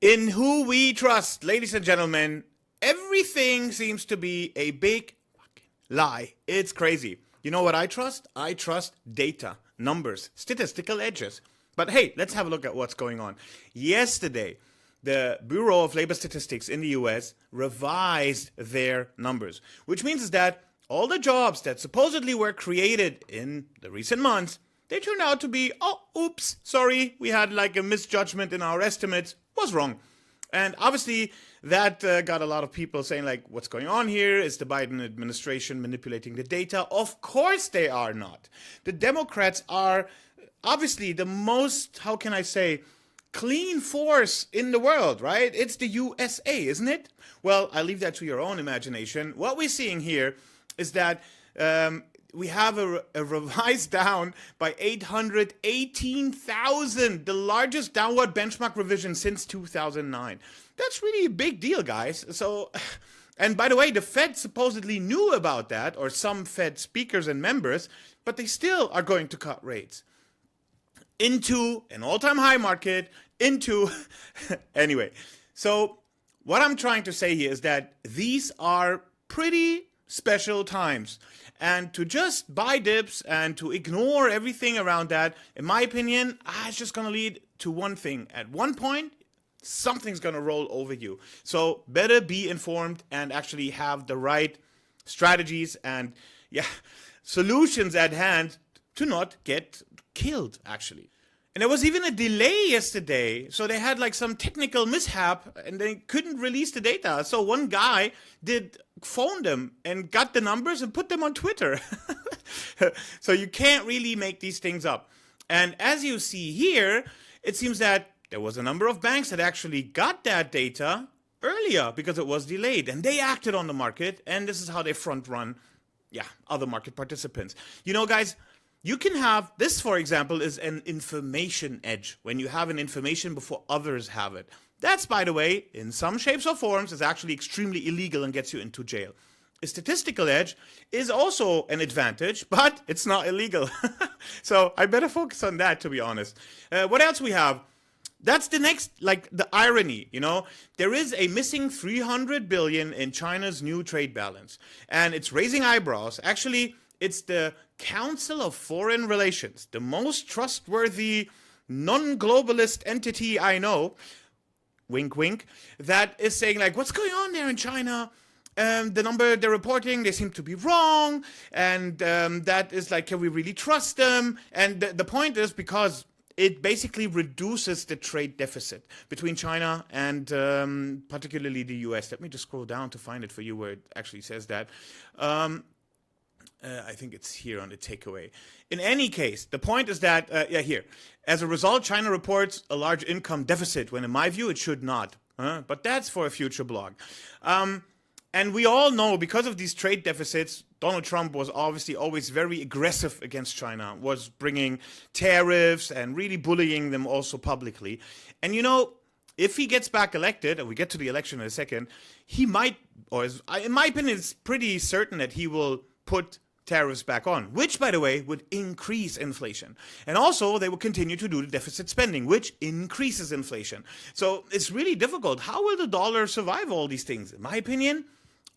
In who we trust, ladies and gentlemen, everything seems to be a big fucking lie. It's crazy. You know what I trust? I trust data, numbers, statistical edges. But hey, let's have a look at what's going on. Yesterday, the Bureau of Labor Statistics in the US revised their numbers, which means that all the jobs that supposedly were created in the recent months, they turned out to be, oops, sorry, we had like a misjudgment in our estimates, was wrong. And obviously that got a lot of people saying like, what's going on here? Is the Biden administration manipulating the data? Of course they are not. The Democrats are obviously the most, how can I say, clean force in the world, right? It's the USA, isn't it? Well, I leave that to your own imagination. What we're seeing here is that we have a revised down by 818,000, the largest downward benchmark revision since 2009. That's really a big deal, guys. So, and by the way, the Fed supposedly knew about that, or some Fed speakers and members, but they still are going to cut rates into an all-time high market, into, anyway. So what I'm trying to say here is that these are pretty special times. And to just buy dips and to ignore everything around that, in my opinion, it's just going to lead to one thing. At one point, something's going to roll over you. So better be informed and actually have the right strategies and solutions at hand to not get killed, actually. And there was even a delay yesterday. So they had like some technical mishap and they couldn't release the data. So one guy phoned them and got the numbers and put them on Twitter. So you can't really make these things up. And as you see here, it seems that there was a number of banks that actually got that data earlier because it was delayed. And they acted on the market. And this is how they front run, other market participants. You know, guys, you can have, this for example is an information edge, when you have an information before others have it. That's, by the way, in some shapes or forms, is actually extremely illegal and gets you into jail. A statistical edge is also an advantage, but it's not illegal. So I better focus on that, to be honest. What else we have? That's the next, like the irony, you know. There is a missing 300 billion in China's new trade balance, and it's raising eyebrows. Actually, it's the Council of Foreign Relations, the most trustworthy non-globalist entity I know, wink wink, that is saying like, what's going on there in China? The number they're reporting, they seem to be wrong, and that is like, can we really trust them? And the point is because it basically reduces the trade deficit between China and particularly the US. Let me just scroll down to find it for you where it actually says that. I think it's here on the takeaway. In any case, the point is that, here. As a result, China reports a large income deficit, when in my view it should not. But that's for a future blog. And we all know, because of these trade deficits, Donald Trump was obviously always very aggressive against China, was bringing tariffs and really bullying them also publicly. And you know, if he gets back elected, and we get to the election in a second, he might, or in my opinion, it's pretty certain that he will put tariffs back on, which, by the way, would increase inflation. And also, they will continue to do the deficit spending, which increases inflation. So it's really difficult. How will the dollar survive all these things? In my opinion,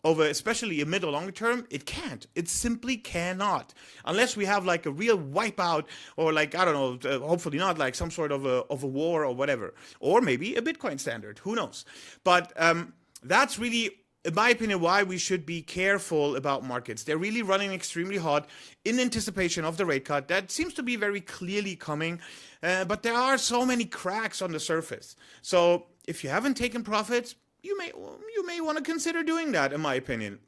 over especially a mid or longer term, it can't. It simply cannot. Unless we have like a real wipeout, or like, I don't know, hopefully not, like some sort of a war or whatever. Or maybe a Bitcoin standard. Who knows? But that's really, in my opinion, why we should be careful about markets. They're really running extremely hot in anticipation of the rate cut. That seems to be very clearly coming, but there are so many cracks on the surface. So if you haven't taken profits, you may want to consider doing that, in my opinion.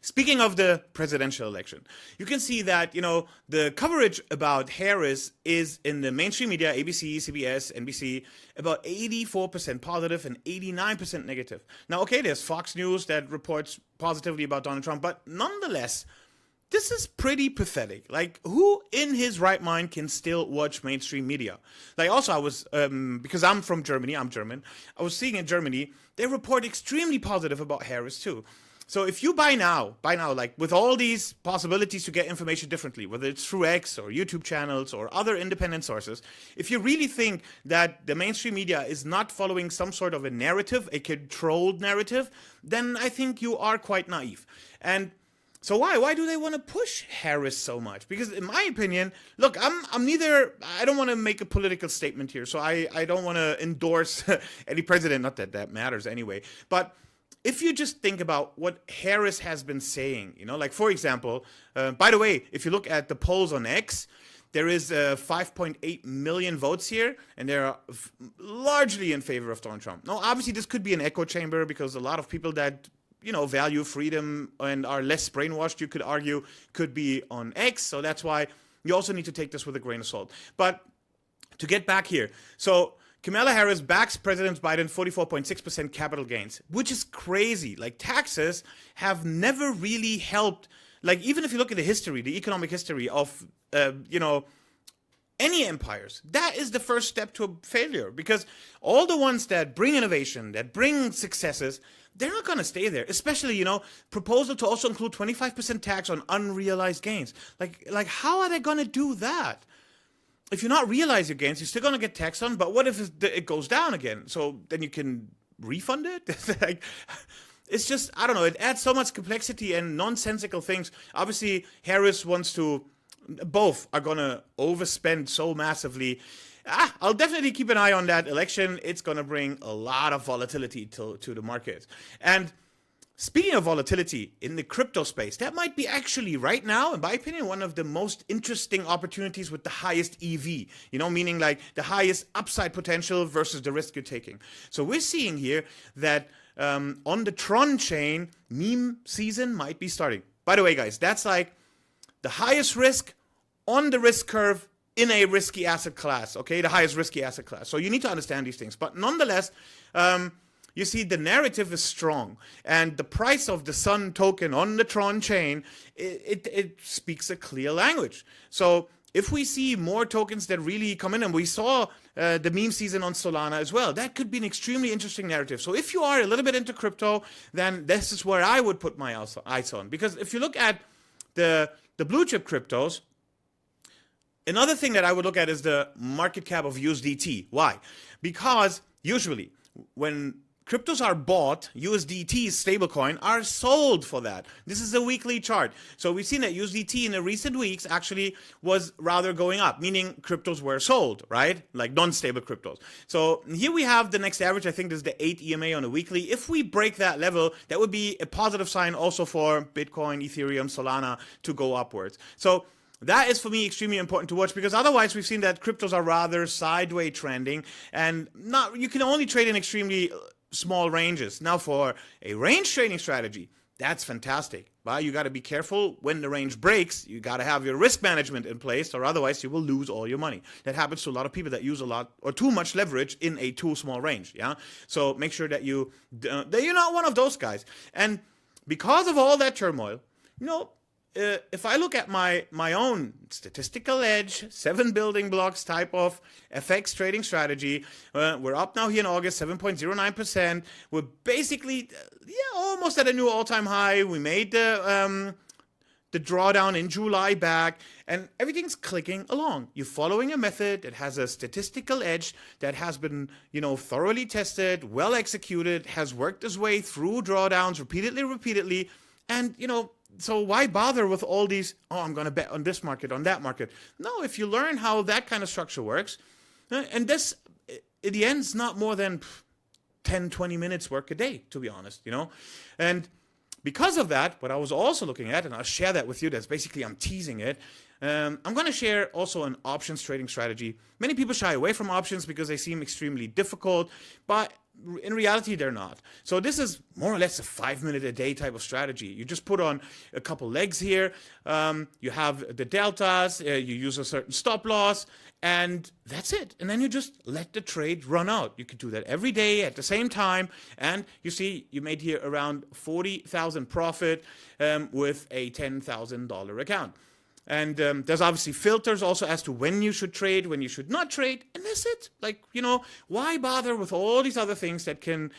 Speaking of the presidential election, you can see that, you know, the coverage about Harris is in the mainstream media, ABC, CBS, NBC, about 84% positive and 89% negative. Now, okay, there's Fox News that reports positively about Donald Trump, but nonetheless, this is pretty pathetic. Like, who in his right mind can still watch mainstream media? Like, also, I was, because I'm from Germany, I'm German, I was seeing in Germany, they report extremely positive about Harris too. So if you buy now, like with all these possibilities to get information differently, whether it's through X or YouTube channels or other independent sources, if you really think that the mainstream media is not following some sort of a narrative, a controlled narrative, then I think you are quite naive. And so why do they want to push Harris so much? Because in my opinion, look, I don't want to make a political statement here, so I don't want to endorse any president, not that that matters anyway, but if you just think about what Harris has been saying, like for example, by the way, if you look at the polls on X, there is 5.8 million votes here, and they're largely in favor of Donald Trump. Now, obviously, this could be an echo chamber because a lot of people that value freedom and are less brainwashed, you could argue, could be on X. So that's why you also need to take this with a grain of salt. But to get back here, so Kamala Harris backs President Biden 44.6% capital gains, which is crazy. Like, taxes have never really helped. Like, even if you look at the history, the economic history of, any empires, that is the first step to a failure, because all the ones that bring innovation, that bring successes, they're not going to stay there. Especially, proposal to also include 25% tax on unrealized gains. Like how are they going to do that? If you not realize your gains, you're still going to get taxed on, but what if it goes down again? So then you can refund it? It's just, I don't know, it adds so much complexity and nonsensical things. Obviously, Harris wants to, both are going to overspend so massively. I'll definitely keep an eye on that election. It's going to bring a lot of volatility to the markets. And speaking of volatility in the crypto space, that might be actually right now, in my opinion, one of the most interesting opportunities with the highest EV, meaning like the highest upside potential versus the risk you're taking. So we're seeing here that on the Tron chain, meme season might be starting. By the way, guys, that's like the highest risk on the risk curve in a risky asset class, okay? The highest risky asset class. So you need to understand these things. But nonetheless, you see the narrative is strong. And the price of the Sun token on the Tron chain, it speaks a clear language. So if we see more tokens that really come in, and we saw the meme season on Solana as well, that could be an extremely interesting narrative. So if you are a little bit into crypto, then this is where I would put my eyes on. Because if you look at the blue chip cryptos, another thing that I would look at is the market cap of USDT. Why? Because usually when cryptos are bought, USDT stablecoin are sold for that. This is a weekly chart. So we've seen that USDT in the recent weeks actually was rather going up, meaning cryptos were sold, right? Like non-stable cryptos. So here we have the next average. I think this is the 8 EMA on a weekly. If we break that level, that would be a positive sign also for Bitcoin, Ethereum, Solana to go upwards. So that is, for me, extremely important to watch, because otherwise we've seen that cryptos are rather sideways trending, and you can only trade in extremely small ranges. Now, for a range trading strategy, that's fantastic. But you got to be careful when the range breaks. You got to have your risk management in place, or otherwise you will lose all your money. That happens to a lot of people that use a lot or too much leverage in a too small range. Yeah, so make sure that you're not one of those guys. And because of all that turmoil, if I look at my own statistical edge, 7 building blocks type of FX trading strategy, we're up now here in August, 7.09%. We're basically, almost at a new all-time high. We made the drawdown in July back, and everything's clicking along. You're following a method that has a statistical edge, that has been, thoroughly tested, well executed, has worked its way through drawdowns repeatedly, and, so why bother with all these, I'm going to bet on this market, on that market? No, if you learn how that kind of structure works, and this, in the end, is not more than 10, 20 minutes work a day, to be honest, And because of that, what I was also looking at, and I'll share that with you, that's basically, I'm teasing it, I'm going to share also an options trading strategy. Many people shy away from options because they seem extremely difficult, but in reality, they're not. So this is more or less a 5-minute a day type of strategy. You just put on a couple legs here. You have the deltas. You use a certain stop loss, and that's it. And then you just let the trade run out. You could do that every day at the same time. And you see, you made here around 40,000 profit with a $10,000 account. And there's obviously filters also as to when you should trade, when you should not trade, and that's it. Like, why bother with all these other things that can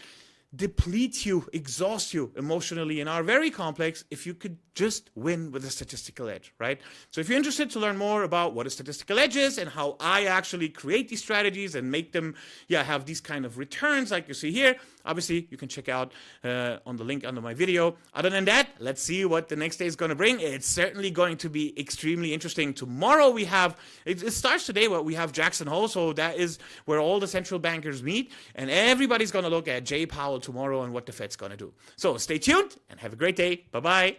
deplete you, exhaust you emotionally, and are very complex if you could just win with a statistical edge, right? So if you're interested to learn more about what a statistical edge is and how I actually create these strategies and make them, have these kind of returns like you see here, obviously you can check out on the link under my video. Other than that, let's see what the next day is going to bring. It's certainly going to be extremely interesting. Tomorrow we have, it starts today, but we have Jackson Hole, so that is where all the central bankers meet, and everybody's going to look at Jay Powell tomorrow and what the Fed's going to do. So stay tuned and have a great day. Bye-bye.